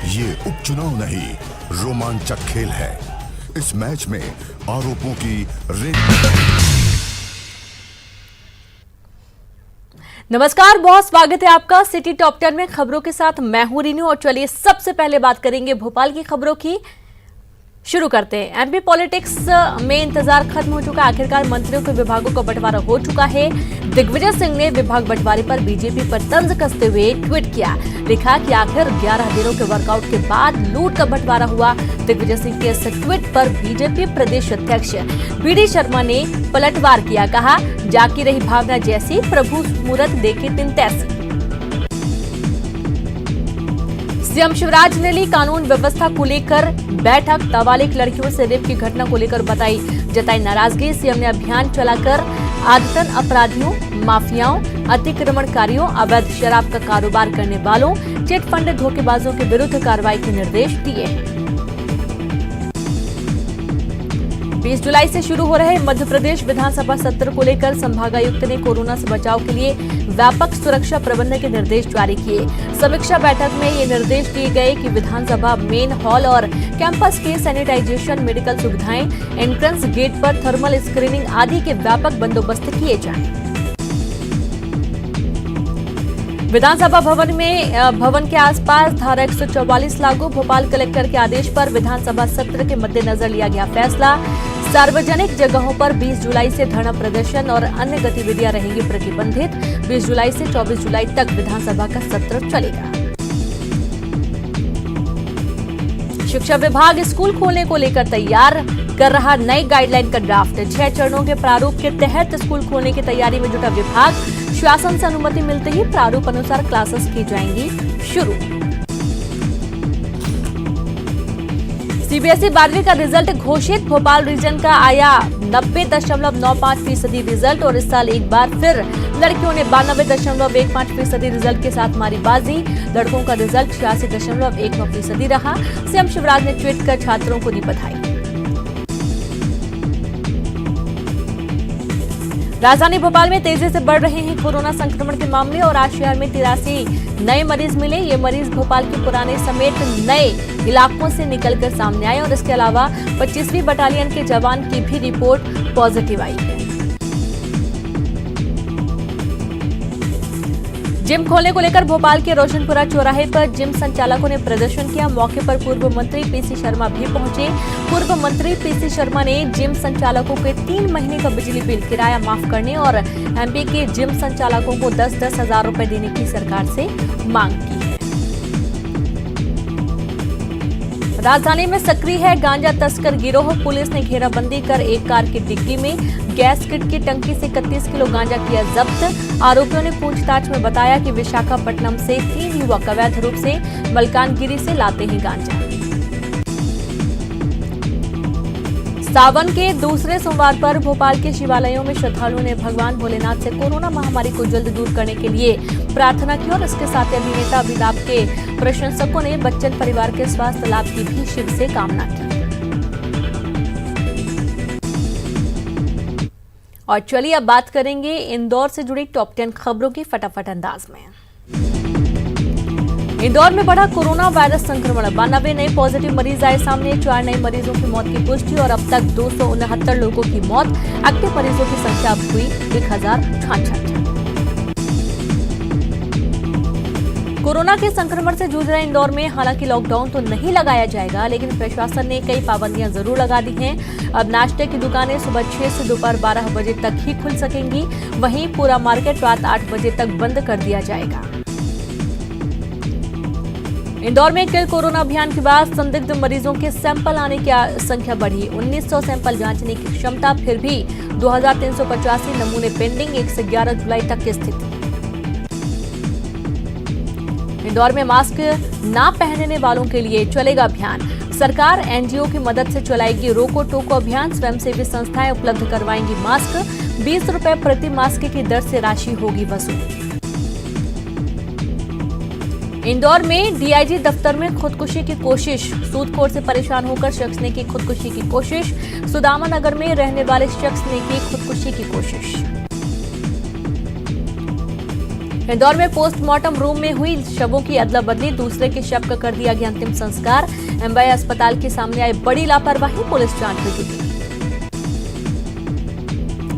ये उपचुनाव नहीं, रोमांचक खेल है। इस मैच में आरोपों की नमस्कार, बहुत स्वागत है आपका सिटी टॉप 10 में। खबरों के साथ मैं हूं रीनू और चलिए सबसे पहले बात करेंगे भोपाल की खबरों की। शुरू करते हैं। एमपी पॉलिटिक्स में इंतजार खत्म हो चुका है। आखिरकार मंत्रियों के विभागों का बंटवारा हो चुका है। दिग्विजय सिंह ने विभाग बंटवारे पर बीजेपी पर तंज कसते हुए ट्वीट किया। लिखा कि आखिर 11 दिनों के वर्कआउट के बाद लूट का बंटवारा हुआ। दिग्विजय सिंह के इस ट्वीट पर बीजेपी प्रदेश अध्यक्ष बीडी शर्मा ने पलटवार किया। कहा, जाकी रही भावना जैसी, प्रभु मुहूर्त देखे दिन तैसी। सीएम शिवराज ने ली कानून व्यवस्था को लेकर बैठक। नाबालिग लड़कियों से रेप की घटना को लेकर जताई नाराजगी। सीएम ने अभियान चलाकर आदतन अपराधियों, माफियाओं, अतिक्रमणकारियों, अवैध शराब का कारोबार करने वालों, चिट फंड धोखेबाजों के विरुद्ध कार्रवाई के निर्देश दिए हैं। 20 जुलाई से शुरू हो रहे मध्य प्रदेश विधानसभा सत्र को लेकर संभागायुक्त ने कोरोना से बचाव के लिए व्यापक सुरक्षा प्रबंध के निर्देश जारी किए। समीक्षा बैठक में ये निर्देश दिए गए कि विधानसभा मेन हॉल और कैंपस के सैनिटाइजेशन, मेडिकल सुविधाएं, एंट्रेंस गेट पर थर्मल स्क्रीनिंग आदि के व्यापक बंदोबस्त किए जाएं। विधानसभा भवन के आसपास धारा 144 लागू। भोपाल कलेक्टर के आदेश पर विधानसभा सत्र के मद्देनजर लिया गया फैसला। सार्वजनिक जगहों पर 20 जुलाई से धरना प्रदर्शन और अन्य गतिविधियां रहेंगी प्रतिबंधित। 20 जुलाई से 24 जुलाई तक विधानसभा का सत्र चलेगा। शिक्षा विभाग स्कूल खोलने को लेकर तैयार कर रहा नई गाइडलाइन का ड्राफ्ट। 6 चरणों के प्रारूप के तहत स्कूल खोलने की तैयारी में जुटा विभाग। शासन से अनुमति मिलते ही प्रारूप अनुसार क्लासेस की जाएंगी शुरू। सीबीएसई 12वीं का रिजल्ट घोषित। भोपाल रीजन का आया 90.95% रिजल्ट और इस साल एक बार फिर लड़कियों ने 92.15% रिजल्ट के साथ मारी बाजी। लड़कों का रिजल्ट 86.19% रहा। सीएम शिवराज ने ट्वीट कर छात्रों को दी बधाई। राजधानी भोपाल में तेजी से बढ़ रहे हैं कोरोना संक्रमण के मामले और आज शहर में 83 नए मरीज मिले। ये मरीज भोपाल के पुराने समेत नए इलाकों से निकलकर सामने आए और इसके अलावा 25वीं बटालियन के जवान की भी रिपोर्ट पॉजिटिव आई है। जिम खोलने को लेकर भोपाल के रोशनपुरा चौराहे पर जिम संचालकों ने प्रदर्शन किया। मौके पर पूर्व मंत्री पीसी शर्मा भी पहुंचे। पूर्व मंत्री पीसी शर्मा ने जिम संचालकों के 3 महीने का बिजली बिल किराया माफ करने और एमपी के जिम संचालकों को 10-10 हजार रुपए देने की सरकार से मांग की है। राजधानी में सक्रिय है गांजा तस्कर गिरोह। पुलिस ने घेराबंदी कर एक कार की डिग्गी में गैस किट की टंकी से 31 किलो गांजा किया जब्त। आरोपियों ने पूछताछ में बताया कि विशाखापट्टनम से 3 युवक अवैध रूप से मलकानगिरी से लाते हैं गांजा। सावन के दूसरे सोमवार पर भोपाल के शिवालयों में श्रद्धालुओं ने भगवान भोलेनाथ से कोरोना महामारी को जल्द दूर करने के लिए प्रार्थना की और इसके साथ अभिनेता अमिताभ के प्रशंसकों ने बच्चन परिवार के स्वास्थ्य लाभ की भी शिव से कामना की। और चलिए अब बात करेंगे इंदौर से जुड़ी टॉप 10 खबरों की फटाफट अंदाज में। इंदौर में बढ़ा कोरोना वायरस संक्रमण। 92 नए पॉजिटिव मरीज आए सामने। 4 नए मरीजों की मौत की पुष्टि और अब तक 269 लोगों की मौत। एक्टिव मरीजों की संख्या अब हुई 1066। कोरोना के संक्रमण से जूझ रहे इंदौर में हालांकि लॉकडाउन तो नहीं लगाया जाएगा, लेकिन प्रशासन ने कई पाबंदियां जरूर लगा दी हैं। अब नाश्ते की दुकानें सुबह 6 से दोपहर 12 बजे तक ही खुल सकेंगी। वहीं पूरा मार्केट रात 8 बजे तक बंद कर दिया जाएगा। इंदौर में कल कोरोना अभियान के बाद संदिग्ध मरीजों के सैंपल आने की संख्या बढ़ी। 1900 सैंपल जांचने की क्षमता, फिर भी 2385 नमूने पेंडिंग। 1 से 11 जुलाई तक की स्थिति। इंदौर में मास्क ना पहनने वालों के लिए चलेगा अभियान। सरकार एनजीओ की मदद से चलाएगी रोको टोको अभियान। स्वयंसेवी संस्थाएं उपलब्ध करवाएंगी मास्क। 20 रुपए प्रति मास्क की दर से राशि होगी वसूल। इंदौर में डीआईजी दफ्तर में खुदकुशी की कोशिश। सूदखोर से परेशान होकर शख्स ने की खुदकुशी की कोशिश। सुदामा नगर में रहने वाले शख्स ने की खुदकुशी की कोशिश। इंदौर में पोस्टमार्टम रूम में हुई शवों की अदला बदली, दूसरे के शव का कर दिया गया अंतिम संस्कार। एमवाई अस्पताल के सामने आई बड़ी लापरवाही, पुलिस जांच में जुटी।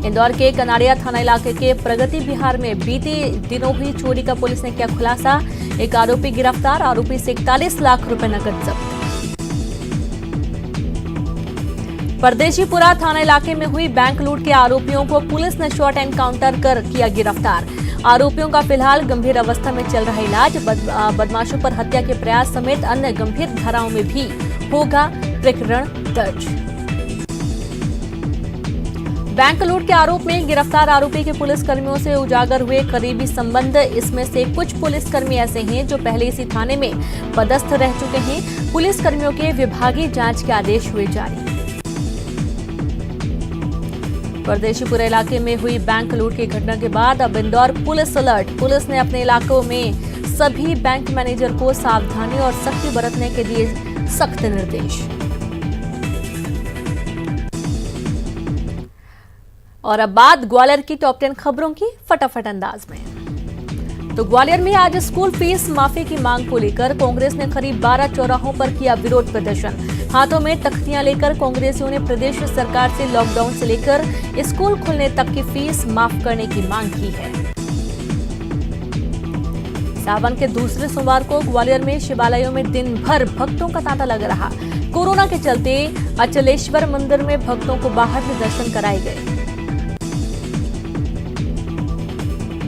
इंदौर के कनाड़िया थाना इलाके के प्रगति बिहार में बीते दिनों हुई चोरी का पुलिस ने किया खुलासा। एक आरोपी गिरफ्तार, आरोपी से 41 लाख रुपए नकद जब्त। परदेशीपुरा थाना इलाके में हुई बैंक लूट के आरोपियों को पुलिस ने शॉर्ट एनकाउंटर कर किया गिरफ्तार। आरोपियों का फिलहाल गंभीर अवस्था में चल रहा इलाज। बदमाशों पर हत्या के प्रयास समेत अन्य गंभीर धाराओं में भी होगा प्रकरण दर्ज। बैंक लूट के आरोप में गिरफ्तार आरोपी के पुलिसकर्मियों से उजागर हुए करीबी संबंध। इसमें से कुछ पुलिसकर्मी ऐसे हैं जो पहले इसी थाने में पदस्थ रह चुके हैं। पुलिसकर्मियों के विभागीय जांच के आदेश हुए जारी। परदेशीपुरा इलाके में हुई बैंक लूट की घटना के बाद अब इंदौर पुलिस अलर्ट। पुलिस ने अपने इलाकों में सभी बैंक मैनेजर को सावधानी और सख्ती बरतने के दिए सख्त निर्देश। और अब बात ग्वालियर की टॉप 10 खबरों की फटाफट अंदाज में। तो ग्वालियर में आज स्कूल फीस माफी की मांग को लेकर कांग्रेस ने करीब 12 चौराहों पर किया विरोध प्रदर्शन। हाथों में तख्तियां लेकर कांग्रेसियों ने प्रदेश सरकार से लॉकडाउन से लेकर स्कूल खुलने तक की फीस माफ करने की मांग की है। सावन के दूसरे सोमवार को ग्वालियर में शिवालयों में दिन भर भक्तों का तांता लगा रहा। कोरोना के चलते अचलेश्वर मंदिर में भक्तों को बाहर से दर्शन कराए गए।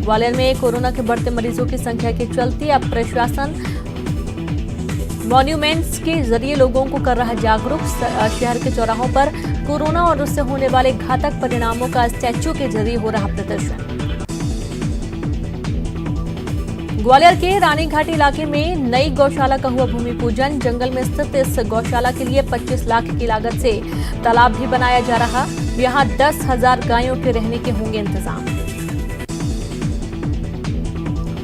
ग्वालियर में कोरोना के बढ़ते मरीजों की संख्या के चलते अब प्रशासन मॉन्यूमेंट्स के जरिए लोगों को कर रहा जागरूक। शहर के चौराहों पर कोरोना और उससे होने वाले घातक परिणामों का स्टैच्यू के जरिए हो रहा प्रदर्शन। ग्वालियर के रानीघाटी इलाके में नई गौशाला का हुआ भूमि पूजन। जंगल में स्थित इस गौशाला के लिए 25 लाख की लागत से तालाब भी बनाया जा रहा। यहां 10,000 गायों के रहने के होंगे इंतजाम।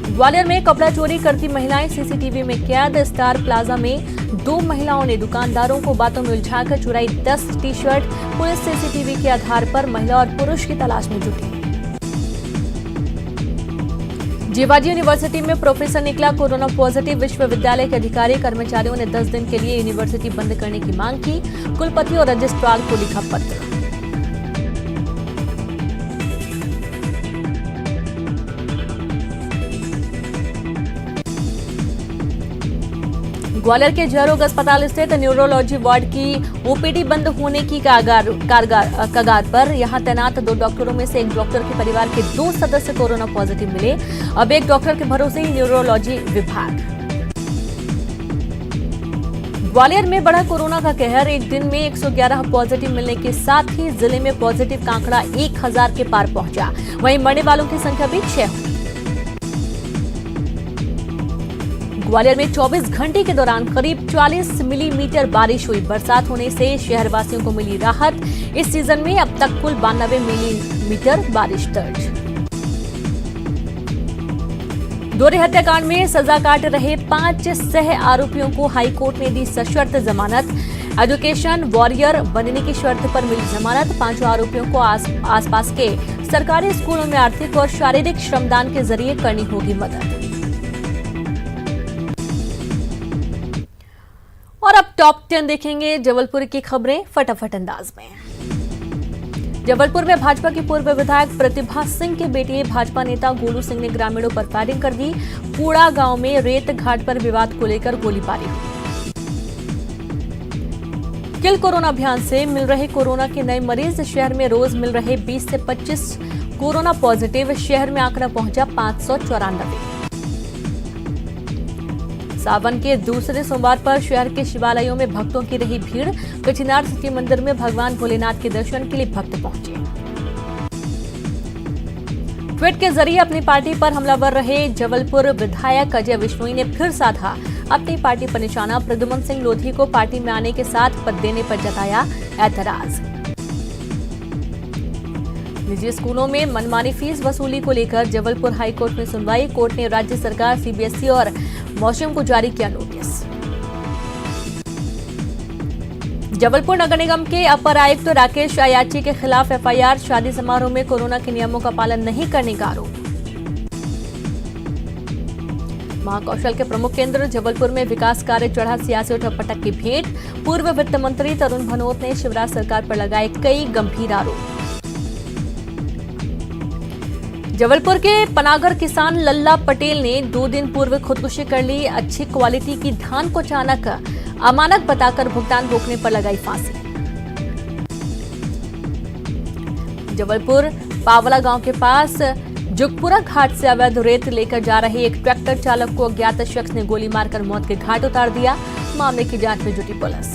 ग्वालियर में कपड़ा चोरी करती महिलाएं सीसीटीवी में कैद। स्टार प्लाजा में 2 महिलाओं ने दुकानदारों को बातों में उलझाकर चुराई 10 टी-शर्ट। पुलिस सीसीटीवी के आधार पर महिला और पुरुष की तलाश में जुटी। जीवाजी यूनिवर्सिटी में प्रोफेसर निकला कोरोना पॉजिटिव। विश्वविद्यालय के अधिकारी कर्मचारियों ने 10 दिन के लिए यूनिवर्सिटी बंद करने की मांग की। कुलपति और रजिस्ट्रार को लिखा पत्र। ग्वालियर के जयरोग अस्पताल स्थित न्यूरोलॉजी वार्ड की ओपीडी बंद होने की कगार पर। यहां तैनात 2 डॉक्टरों में से एक डॉक्टर के परिवार के 2 सदस्य कोरोना पॉजिटिव मिले। अब एक डॉक्टर के भरोसे ही न्यूरोलॉजी विभाग। ग्वालियर में बढ़ा कोरोना का कहर। एक दिन में 111 पॉजिटिव मिलने के साथ ही जिले में पॉजिटिव का आंकड़ा 1000 के पार पहुंचा। वहीं मरने वालों की संख्या भी 6 हुई। ग्वालियर में 24 घंटे के दौरान करीब 40 मिलीमीटर बारिश हुई। बरसात होने से शहरवासियों को मिली राहत। इस सीजन में अब तक कुल 92 मिलीमीटर बारिश दर्ज। दोहरे हत्याकांड में सजा काट रहे 5 सह आरोपियों को हाईकोर्ट ने दी सशर्त जमानत। एजुकेशन वॉरियर बनने की शर्त पर मिली जमानत। 5 आरोपियों को आसपास के सरकारी स्कूलों में आर्थिक और शारीरिक श्रमदान के जरिए करनी होगी मदद। और अब टॉप 10 देखेंगे जबलपुर की खबरें फटाफट अंदाज में। जबलपुर में भाजपा की पूर्व विधायक प्रतिभा सिंह के बेटे भाजपा नेता गोलू सिंह ने ग्रामीणों पर फायरिंग कर दी। कूड़ा गांव में रेत घाट पर विवाद को लेकर गोलीबारी हुई। किल कोरोना अभियान से मिल रहे कोरोना के नए मरीज। शहर में रोज मिल रहे 20 से 25 कोरोना पॉजिटिव। शहर में आंकड़ा पहुंचा 594। सावन के दूसरे सोमवार पर शहर के शिवालयों में भक्तों की रही भीड़। कचिनार सिटी मंदिर में भगवान भोलेनाथ के दर्शन के लिए भक्त पहुंचे। ट्वीट के जरिए अपनी पार्टी पर हमलावर रहे जबलपुर विधायक अजय विश्नोई ने फिर साधा अपनी पार्टी पर निशाना। प्रद्युमन सिंह लोधी को पार्टी में आने के साथ पद देने पर जताया ऐतराज। निजी स्कूलों में मनमानी फीस वसूली को लेकर जबलपुर हाईकोर्ट में सुनवाई। कोर्ट ने राज्य सरकार, सीबीएसई और मौसम को जारी किया नोटिस। जबलपुर नगर निगम के अपर आयुक्त राकेश अयाची के खिलाफ एफआईआर। शादी समारोह में कोरोना के नियमों का पालन नहीं करने का आरोप। महाकौशल के प्रमुख केंद्र जबलपुर में विकास कार्य चढ़ा सियासी उठापटक की भेंट। पूर्व वित्त मंत्री तरुण भनोत ने शिवराज सरकार पर लगाए कई गंभीर आरोप। जबलपुर के पनागर किसान लल्ला पटेल ने 2 दिन पूर्व खुदकुशी कर ली। अच्छी क्वालिटी की धान को अचानक अमानक बताकर भुगतान रोकने पर लगाई फांसी। जबलपुर पावला गांव के पास जुगपुरा घाट से अवैध रेत लेकर जा रहे एक ट्रैक्टर चालक को अज्ञात शख्स ने गोली मारकर मौत के घाट उतार दिया। मामले की जांच में जुटी पुलिस।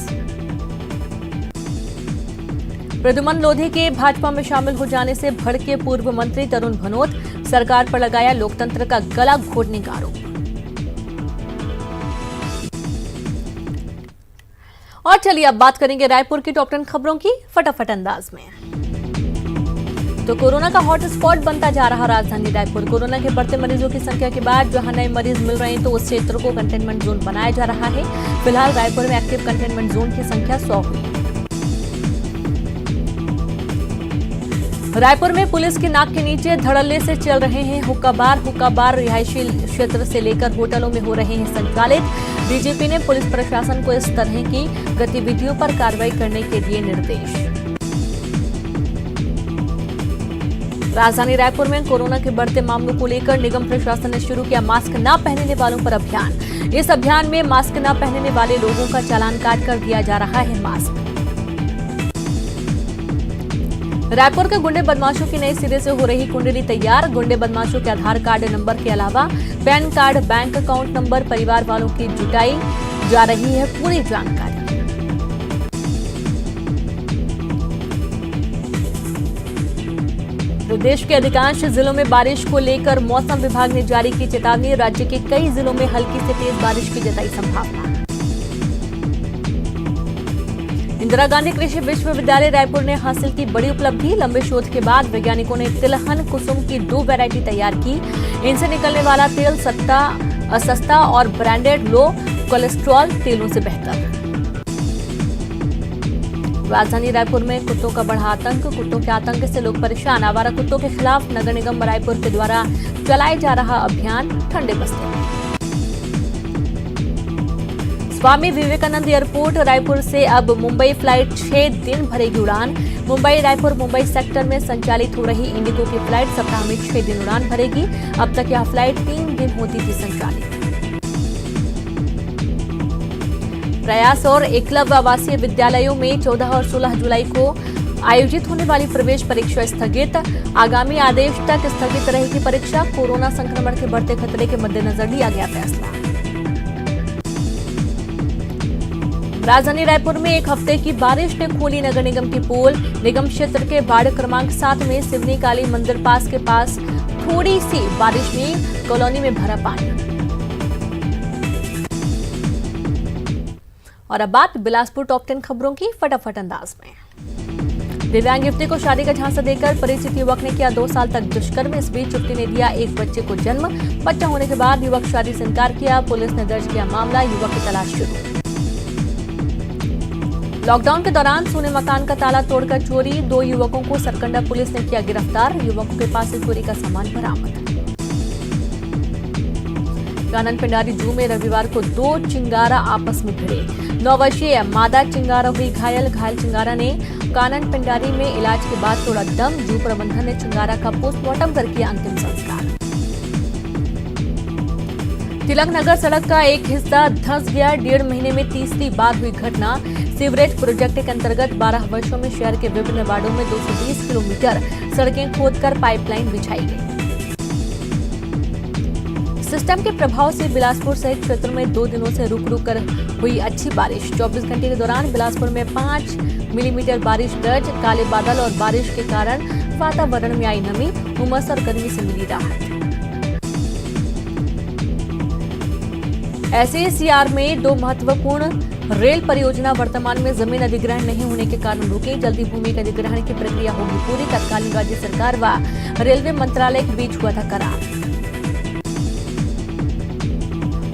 प्रद्युमन लोधी के भाजपा में शामिल हो जाने से भड़के पूर्व मंत्री तरुण भनोत, सरकार पर लगाया लोकतंत्र का गला घोटने का आरोप। और चलिए अब बात करेंगे रायपुर की टॉप 10 खबरों की फटाफट अंदाज में। तो कोरोना का हॉटस्पॉट बनता जा रहा राजधानी रायपुर। कोरोना के बढ़ते मरीजों की संख्या के बाद जहां नए मरीज मिल रहे हैं तो उस क्षेत्र को कंटेनमेंट जोन बनाया जा रहा है। फिलहाल रायपुर में एक्टिव कंटेनमेंट जोन की संख्या 100 हुई। रायपुर में पुलिस की नाक के नीचे धड़ल्ले से चल रहे हैं हुक्का बार रिहायशी क्षेत्र से लेकर होटलों में हो रहे हैं संचालित। डीजीपी ने पुलिस प्रशासन को इस तरह की गतिविधियों पर कार्रवाई करने के दिए निर्देश। राजधानी रायपुर में कोरोना के बढ़ते मामलों को लेकर निगम प्रशासन ने शुरू किया मास्क न पहनने वालों पर अभियान। इस अभियान में मास्क न पहनने वाले लोगों का चालान काट कर दिया जा रहा है मास्क। रायपुर के गुंडे बदमाशों की नए सिरे से हो रही कुंडली तैयार। गुंडे बदमाशों के आधार कार्ड नंबर के अलावा pan card, bank account number, परिवार वालों की जुटाई जा रही है पूरी जानकारी। प्रदेश के अधिकांश जिलों में बारिश को लेकर मौसम विभाग ने जारी की चेतावनी। राज्य के कई जिलों में हल्की से तेज बारिश की जताई संभावना। इंदिरा गांधी कृषि विश्वविद्यालय रायपुर ने हासिल की बड़ी उपलब्धि। लंबे शोध के बाद वैज्ञानिकों ने तिलहन कुसुम की 2 वैरायटी तैयार की। इनसे निकलने वाला तेल सस्ता और ब्रांडेड लो कोलेस्ट्रॉल तेलों से बेहतर। राजधानी रायपुर में कुत्तों का बढ़ा आतंक। कुत्तों के आतंक से लोग परेशान। आवारा कुत्तों के खिलाफ नगर निगम रायपुर के द्वारा चलाया जा रहा अभियान ठंडे बस्ते में। स्वामी विवेकानंद एयरपोर्ट रायपुर से अब मुंबई फ्लाइट 6 दिन भरेगी उड़ान। मुंबई रायपुर मुंबई सेक्टर में संचालित हो रही इंडिगो की फ्लाइट सप्ताह में 6 दिन उड़ान भरेगी। अब तक यह फ्लाइट 3 दिन होती थी संचालित। प्रयास और एकलव्य आवासीय विद्यालयों में 14 और 16 जुलाई को आयोजित होने वाली प्रवेश परीक्षा स्थगित। आगामी आदेश तक स्थगित रहेगी परीक्षा। कोरोना संक्रमण के बढ़ते खतरे के मद्देनजर लिया गया फैसला। राजधानी रायपुर में एक हफ्ते की बारिश ने खोली नगर निगम की पोल। निगम क्षेत्र के वार्ड क्रमांक 7 में सिवनी काली मंदिर पास के पास थोड़ी सी बारिश में कॉलोनी में भरा पानी। और अब बात बिलासपुर टॉप 10 खबरों की फटाफट अंदाज में। दिव्यांग युवती को शादी का झांसा देकर परिचित युवक ने किया 2 साल तक दुष्कर्म। इस बीच युवती ने दिया एक बच्चे को जन्म। बच्चा होने के बाद युवक शादी से इनकार किया। पुलिस ने दर्ज किया मामला। युवक की तलाश शुरू। लॉकडाउन के दौरान सोने मकान का ताला तोड़कर चोरी। 2 युवकों को सरकंडा पुलिस ने किया गिरफ्तार। युवकों के पास से चोरी का सामान बरामद। कानन पेंडारी जू में रविवार को 2 चिंगारा आपस में भिड़े। 9 वर्षीय मादा चिंगारा हुई घायल। चिंगारा ने कानन पेंडारी में इलाज के बाद तोड़ा दम। जू प्रबंधन ने चिंगारा का पोस्टमार्टम कर किया अंतिम संस्कार। तिलक नगर सड़क का एक हिस्सा धंस गया। 1.5 महीने में तीसरी बार हुई घटना। सीवरेज प्रोजेक्ट के अंतर्गत 12 वर्षों में शहर के विभिन्न वार्डों में 220 किलोमीटर सड़कें खोदकर पाइपलाइन बिछाई गई। सिस्टम के प्रभाव से बिलासपुर सहित क्षेत्र में 2 दिनों से रुक रुक कर हुई अच्छी बारिश। 24 घंटे के दौरान बिलासपुर में 5 मिलीमीटर बारिश दर्ज। काले बादल और बारिश के कारण वातावरण में आई नमी। उमस और गर्मी से मिली राहत। SACR में 2 महत्वपूर्ण रेल परियोजना वर्तमान में जमीन अधिग्रहण नहीं होने के कारण रुकी। जल्दी भूमि के अधिग्रहण की प्रक्रिया होगी पूरी। तत्कालीन राज्य सरकार व रेलवे मंत्रालय के बीच हुआ था करार।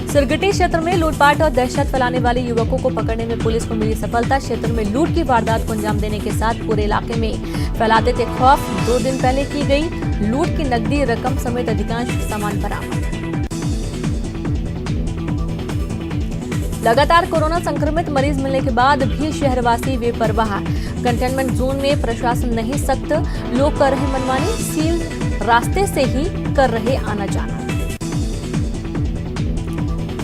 सिरगिटी क्षेत्र में लूटपाट और दहशत फैलाने वाले युवकों को पकड़ने में पुलिस को मिली सफलता। क्षेत्र में लूट की वारदात को अंजाम देने के साथ पूरे इलाके में फैलाते थे खौफ। 2 दिन पहले की गई लूट की नकदी रकम समेत अधिकांश सामान बरामद। लगातार कोरोना संक्रमित मरीज मिलने के बाद भी शहरवासी बेपरवाह। कंटेनमेंट जोन में प्रशासन नहीं सख्त, लोग कर रहे मनमानी, सील रास्ते से ही कर रहे आना जाना।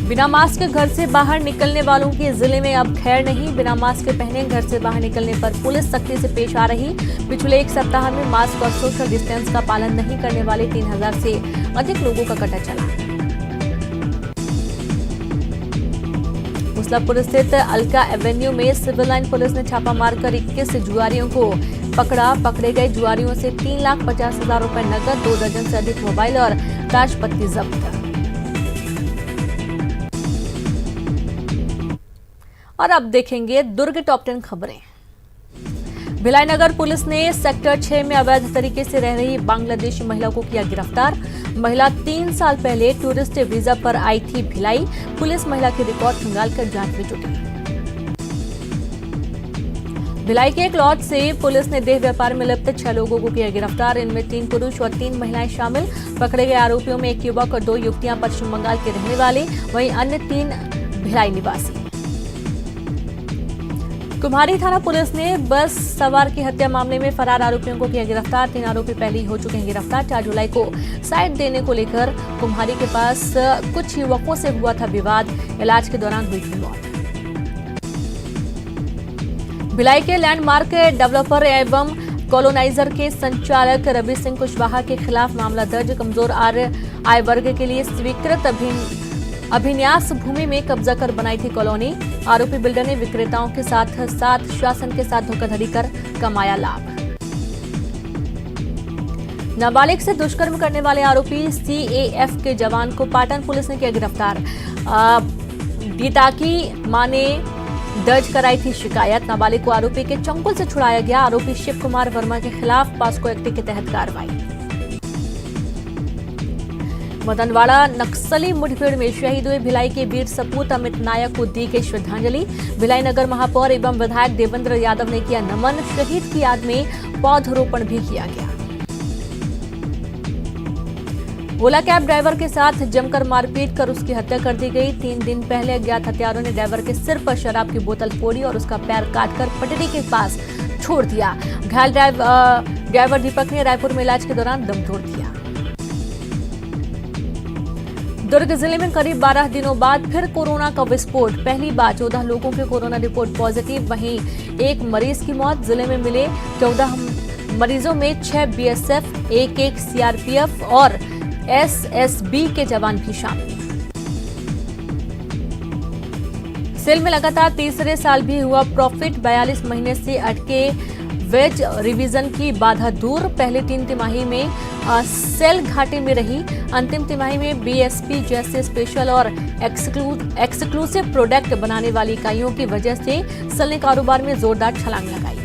बिना मास्क के घर से बाहर निकलने वालों की जिले में अब खैर नहीं। बिना मास्क के पहने घर से बाहर निकलने पर पुलिस सख्ती से पेश आ रही। पिछले एक सप्ताह में मास्क और सोशल डिस्टेंस का पालन नहीं करने वाले 3000 से अधिक लोगों का कटा चला। मुसलापुर स्थित अलका एवेन्यू में सिविल लाइन पुलिस ने छापा मारकर 21 जुआरियों को पकड़ा। पकड़े गए जुआरियों से 3,50,000 रुपए नकद, 2 दर्जन से अधिक मोबाइल और ताश पत्ती जब्त। और अब देखेंगे दुर्ग टॉप 10 खबरें। भिलाई नगर पुलिस ने सेक्टर 6 में अवैध तरीके से रह रही बांग्लादेशी महिला को किया गिरफ्तार। महिला 3 साल पहले टूरिस्ट वीजा पर आई थी भिलाई। पुलिस महिला के रिकॉर्ड खंगालकर जांच में जुटी। भिलाई के एक लॉज से पुलिस ने देह व्यापार में लिप्त 6 लोगों को किया गिरफ्तार। इनमें 3 पुरुष और 3 महिलाएं शामिल। पकड़े गए आरोपियों में एक युवक और 2 युवतियां पश्चिम बंगाल के रहने वाले, वहीं अन्य 3 भिलाई निवासी। कुम्हारी थाना पुलिस ने बस सवार की हत्या मामले में फरार आरोपियों को किया गिरफ्तार। 3 आरोपी पहले ही हो चुके हैं गिरफ्तार। 4 जुलाई को साइट देने को लेकर कुम्हारी के पास कुछ युवकों से हुआ था विवाद। इलाज के दौरान हुई थी मौत। भिलाई के लैंडमार्क डेवलपर एवं कॉलोनाइजर के संचालक रवि सिंह कुशवाहा के खिलाफ मामला दर्ज। कमजोर आय वर्ग के लिए स्वीकृत अभिन्यास भूमि में कब्जा कर बनाई थी कॉलोनी। आरोपी बिल्डर ने विक्रेताओं के साथ शासन के साथ धोखाधड़ी कर कमाया लाभ। नाबालिग से दुष्कर्म करने वाले आरोपी सीएएफ के जवान को पाटन पुलिस ने किया गिरफ्तार। गीता की मां ने दर्ज कराई थी शिकायत। नाबालिग को आरोपी के चंगुल से छुड़ाया गया। आरोपी शिव कुमार वर्मा के खिलाफ पास्को एक्ट के तहत कार्रवाई। मदनवाड़ा नक्सली मुठभेड़ में शहीद हुए भिलाई के वीर सपूत अमित नायक को दी गई श्रद्धांजलि। भिलाई नगर महापौर एवं विधायक देवेंद्र यादव ने किया नमन। शहीद की याद में पौधरोपण भी किया गया। ओला कैब ड्राइवर के साथ जमकर मारपीट कर उसकी हत्या कर दी गई। 3 दिन पहले अज्ञात हत्यारों ने ड्राइवर के सिर पर शराब की बोतल फोड़ी और उसका पैर काटकर पटरी के पास छोड़ दिया। घायल ड्राइवर दीपक ने रायपुर में इलाज के दौरान दम तोड़ दिया। दुर्ग जिले में करीब 12 दिनों बाद फिर कोरोना का विस्फोट। पहली बार 14 लोगों के कोरोना रिपोर्ट पॉजिटिव, वहीं 1 मरीज की मौत। जिले में मिले 14 मरीजों में 6 बीएसएफ, 1 सीआरपीएफ और एसएसबी के जवान भी शामिल। सेल में लगातार तीसरे साल भी हुआ प्रॉफिट। 42 महीने से अटके वेज रिवीजन की बाधा दूर। पहले 3 तिमाही में सेल घाटे में रही। अंतिम तिमाही में बीएसपी जैसे स्पेशल और एक्सक्लूसिव प्रोडक्ट बनाने वाली इकाइयों की वजह से सेल ने कारोबार में जोरदार छलांग लगाई।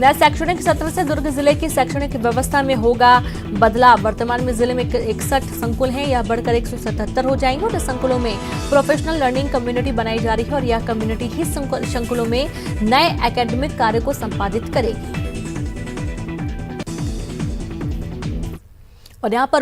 नए शैक्षणिक सत्र से दुर्ग जिले की शैक्षणिक व्यवस्था में होगा बदलाव। वर्तमान में जिले में 61 संकुल हैं, यह बढ़कर 177 हो जाएंगे और इस संकुलों में प्रोफेशनल लर्निंग कम्युनिटी बनाई जा रही है और यह कम्युनिटी ही संकुलों में नए एकेडमिक कार्य को संपादित करेगी। और यहाँ पर